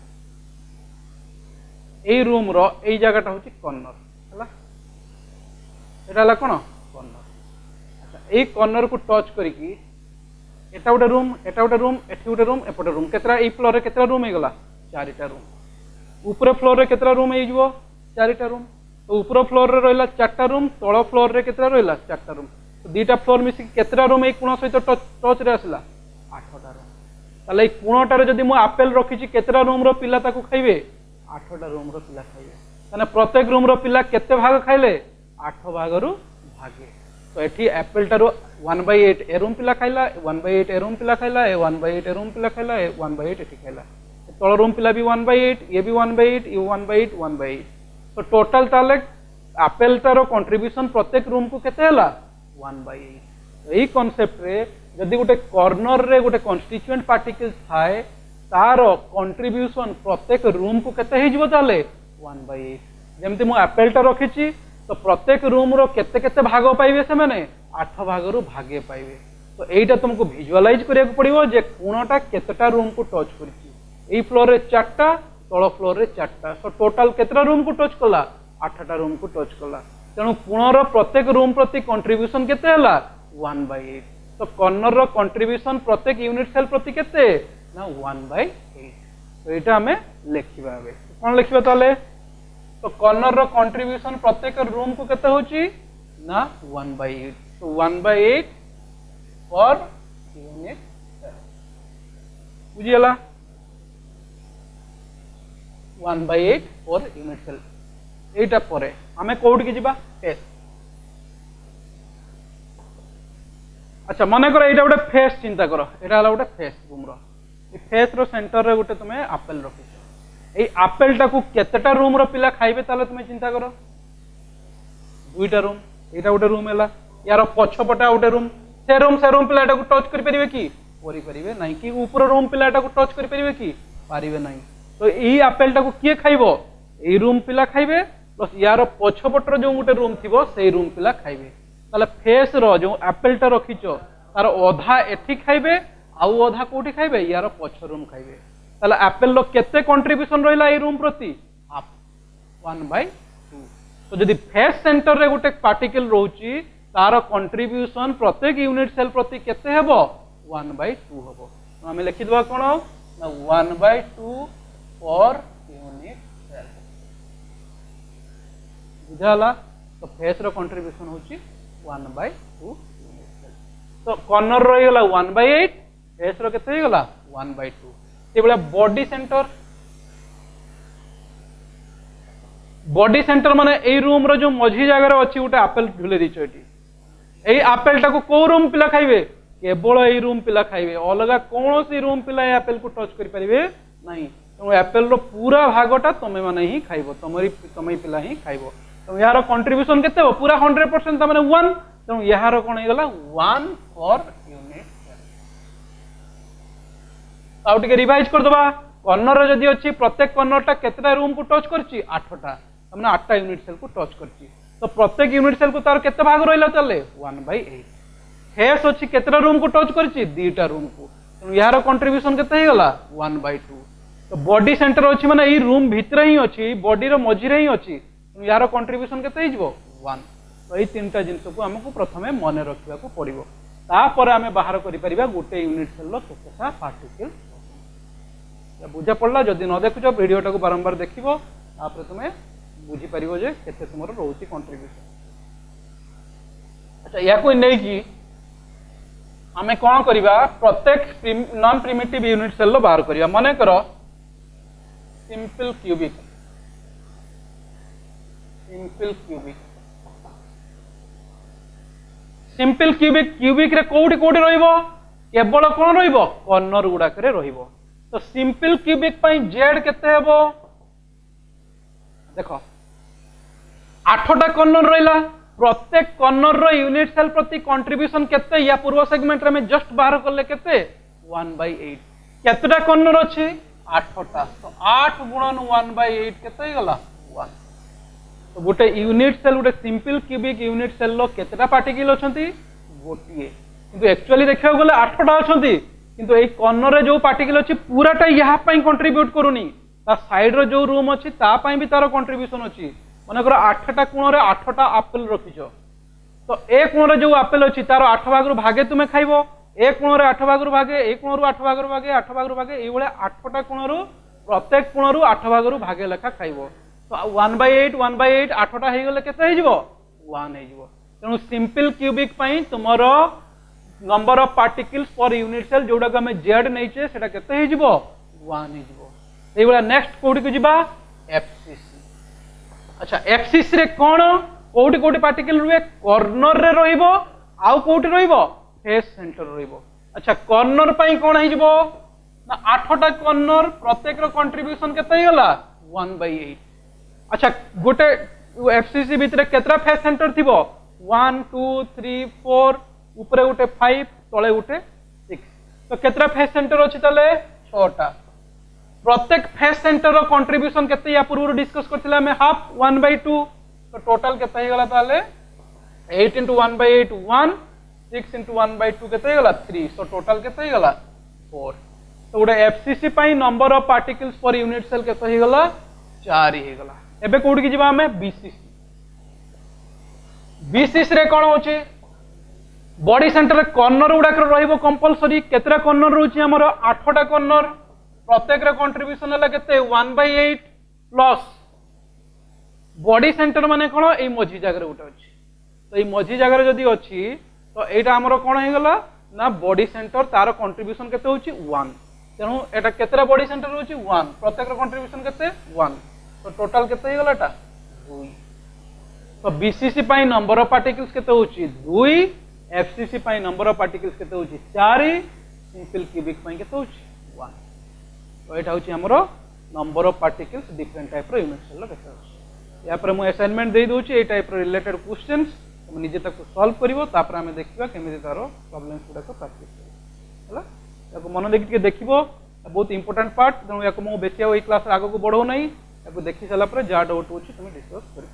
ए रूम रो ए जगहटा होछि कॉर्नर हला एटा हला कोन कॉर्नर। अच्छा ए कॉर्नर को टच करी कि एटा गोटे रूम एटा गोटे रूम एठी गोटे रूम एपटे रूम केतरा ए फ्लोर रे केतरा रूम हे गला 4टा रूम। ऊपर फ्लोर रे केतरा रूम हे जिवो 4टा रूम। तो ऊपर फ्लोर रे रहला 4टा रूम तळ फ्लोर रे केतरा रहला 4टा रूम। तो दीटा फ्लोर मिसी केतरा रूम ए कोण सहित टच रे आसला 8टा रूम। ताले ए कोणटारे जदी मो एप्पल रखिछि केतरा रूम रो पिला ताकू खाइबे 8टा रूम रो पिला खाइबे। तने प्रत्येक रूम रो पिला केते भाग खाइले 8 भाग रु भागे। तो एठी एप्पल टारो 1/8 ए रूम पिला खाइला 1/8 ए रूम पिला खाइला 1/8 ए रूम पिला खाइला 1/8 एठी खाइला। तळ रूम पिला भी 1/8 ये भी 1/8 ये 1/8 1/8। तो टोटल ताले एप्पल टारो कंट्रीब्यूशन प्रत्येक रूम को केते हला 1/8। तो एही कांसेप्ट रे जदी गोटे कॉर्नर रे गोटे कॉन्स्टिट्यूएंट पार्टिकल्स थाए तार कंट्रीब्यूशन प्रत्येक रूम को केते हे जिवो ताले 1/8। जेमति मो एप्पल टा रखिछि तो प्रत्येक रूम रो केते केते भाग पाइबे से माने 8 भाग रु भागे पाइबे। तो एटा तुमको विजुअलाइज करिया को पड़िबो जे कोणटा केतेटा रूम को टच करछि। एई फ्लोर रे 4टा तल फ्लोर रे 4टा सो टोटल केतरा रूम को टच कला 8टा रूम को टच कला तेणु कोणर प्रत्येक रूम प्रति कंट्रीब्यूशन केते हला 1/8 तो कॉर्नर रो कंट्रीब्यूशन प्रत्येक यूनिट सेल प्रति केते ना 1/8 तो एटा हमें लिखिबा हबे कोन लिखिबा ताले तो कॉर्नर रो कंट्रीब्यूशन प्रत्येक रूम को केते होची ना 1/8 तो 1/8 पर यूनिट सेल बुझियला 1/8 पर यूनिट सेल एटा परे हमें कोड की जिबा फेस अच्छा मन कर एटा गोटे फेस चिंता करो एटा हला गोटे फेस रूम रो ए फेस रो सेंटर रे गोटे तुमे एप्पल रखिछ ए एप्पल टा को केतेटा रूम रो पिला खाइबे ताले तुमे चिंता करो दुईटा रूम एटा गोटे रूम हैला यार पछपटा गोटे रूम से रूम पिला एटा को टच करि परिबे की करि परिबे नाही कि ऊपर रूम पिला एटा को टच करि परिबे की पारिबे नाही तो एही एप्पल टा को किए खाइबो एही रूम पिला खाइबे प्लस यार पछपटर जो गोटे रूम थिबो सेही रूम पिला खाइबे ताले फेस रो जो एप्पल टा रखिचो तार अधा एठी खाइबे आउ अधा कोठी खाइबे यार पछ रूम खाइबे ताले एप्पल रो केते कंट्रीब्यूशन रहिला ए रूम प्रति हाफ 1/2 तो जदि फेस सेंटर रे गोटे पार्टिकल रहउची तार कंट्रीब्यूशन प्रत्येक यूनिट सेल प्रति केते हेबो 1/2 हेबो तो हम लिखि दबा कोन ना 1/2 पर यूनिट सेल बुझाला तो फेस रो कंट्रीब्यूशन होची 1/2 यूनिट सेल तो कॉर्नर रही गला 1/8 फेस रो केते गला 1/2 ते बेला बॉडी सेंटर माने ए रूम रो जो मझी जगह रे अछि उटा एप्पल झुले दिछो एटी ए एप्पल टा को रूम पिला खाइबे केवल ए रूम पिला खाइबे अलगा कोनोसी रूम पिला ए एप्पल को टच करि परिबे नाही तो एप्पल रो पूरा भागटा तमे माने ही खाइबो तमे पिला ही खाइबो तो यार कंट्रीब्यूशन केते हो पूरा 100% माने 1 तो यार कोन हे गला 1 फॉर यूनिट सेल आउ टिके रिवाइज कर दबा कॉर्नर जदी अछि प्रत्येक कॉर्नर टा केतेटा रूम को टच करछि 8टा हमने 8टा यूनिट सेल को टच करछि तो प्रत्येक यूनिट सेल को तार केते भाग रहिला चले 1/8 फेस अछि केतेटा रूम को टच करछि 2टा रूम को तो यार कंट्रीब्यूशन केते हे गला 1/2 तो बॉडी सेंटर अछि माने ई रूम भितर ही अछि बॉडी रो मझी रे ही अछि यार कंट्रीब्यूशन केते हिजबो 1 तो ए तीनटा जिंस को हमकु प्रथमे मने रखिबा को पड़िबो तापर हमें बाहर करि परिबा गोटे यूनिट सेल लो केतेटा पार्टिकल या बुझा पड़ला जदि न देखुछो वीडियोटा को बारंबार देखिबो तापर तुमे बुझी परिबो जे केते तुमरो रहउची कंट्रीब्यूशन अच्छा या कोई नै कि हमें कोन करिबा प्रत्येक नॉन प्रिमिटिव यूनिट सेल लो बाहर करिबा माने करो सिंपल क्यूबिक क्यूबिक रे कोडी कोडी रहइबो केवल कोन रहइबो कॉर्नर गुडा करे रहइबो तो सिंपल क्यूबिक पई जेड केते हेबो देखो 8टा कॉर्नर रहिला प्रत्येक कॉर्नर रो यूनिट सेल प्रति कंट्रीब्यूशन केते या पूर्व सेगमेंट रे में जस्ट बाहर करले केते 1/8 केतेटा कॉर्नर अछि 8टा तो 8 गुणन 1/8 केते गला 1 तो गोटे यूनिट सेल गोटे सिंपल क्यूबिक यूनिट सेल लो केतेटा पार्टिकल अछंती गोटिए किंतु एक्चुअली देखियो गले 8टा अछंती किंतु ए कॉर्नर रे जो पार्टिकल अछि पूराटा यहा पई कंट्रीब्यूट करूनी ता साइड रो जो रूम अछि ता पई भी तार कंट्रीब्यूशन अछि माने कर 8टा कोण रे 8टा एप्पल रखिछो तो ए कोण रे जो एप्पल अछि तार 8 भाग रो भागे तुमे खाइबो ए कोण रे 8 भाग रो भागे ए कोण रो 8 भाग रो भागे 8 भाग रो भागे ए बळे 8टा कोण रो प्रत्येक कोण रो 8 भाग रो भागे लेखा खाइबो तो 1/8 8टा हे गले केते हे जिवो 1 हे जिवो तेनु सिंपल क्यूबिक पई तुमरो number of particles per unit cell जोडा का में जेड नैचे सेटा केते हे जिवो 1 हे जिवो एई बला नेक्स्ट कोडी को जिबा एफसीसी अच्छा एफसीसी रे कोन कोडी कोडी पार्टिकल रुए कॉर्नर रे रहिबो आउ कोडी रहिबो फेस सेंटर रहिबो अच्छा कॉर्नर पई कोन हे जिवो ना 8टा कॉर्नर प्रत्येक रो कंट्रीब्यूशन केते हे गला 1/8 अच्छा गोटे एफसीसी भितर केतरा फेस सेंटर थिबो 1 2 3 4 ऊपर गोटे 5 तळे गोटे 6 तो केतरा फेस सेंटर अछि तले 6टा प्रत्येक फेस सेंटर रो कंट्रीब्यूशन केते या पूर्व डिस्कस करथिला में हाफ 1/2 तो टोटल केते हे गला ताले 8 * 1/8 1 6 * 1/2 केते हे गला 3 तो टोटल केते हे गला 4 तो गोटे एफसीसी पाई number of particles per unit cell केते ही गला 4 ही गला। एबे कोड की जिबा हमें बीसीसी। बीसीसी रे कोन होचे बॉडी सेंटर कॉर्नर गुडा रहिबो कंपलसरी। केतरा कॉर्नर रहउची हमर 8टा कॉर्नर। प्रत्येक रे कंट्रीब्यूशन हला केते 1/8 प्लस बॉडी सेंटर माने कोन ए मझी जगह रे उठा अछि। तो ए मझी जगह रे जदी अछि तो एटा हमर कोन हे गला ना बॉडी सेंटर तार कंट्रीब्यूशन केते होची 1। तेनु एटा केतरा बॉडी सेंटर होची 1। प्रत्येक रे कंट्रीब्यूशन केते 1। तो टोटल केते हे गला एटा 2। तो BCC pi number of particles केते होची 2। एफसीसी पाई नंबर ऑफ पार्टिकल्स केते होची 4। सिंपल क्यूबिक पाई केते होची 1। तो एटा होची हमरो number of particles different type रो यूनिट सेल केते होची। या पर मु असाइनमेंट दे दोची ए टाइप रो रिलेटेड क्वेश्चंस तुम निजे तक सॉल्व करिवो तापर हमें देखिबा केमिति तारो प्रॉब्लम्स गुडा को प्रैक्टिस करिवो हला। याको मन देखि के देखिबो बहुत इंपोर्टेंट पार्ट। तेणु याको मु बेसी आ ए क्लास आगो को बढ़ो नै याको देखि सला पर जा डाउट होची तुम डिस्कस करि।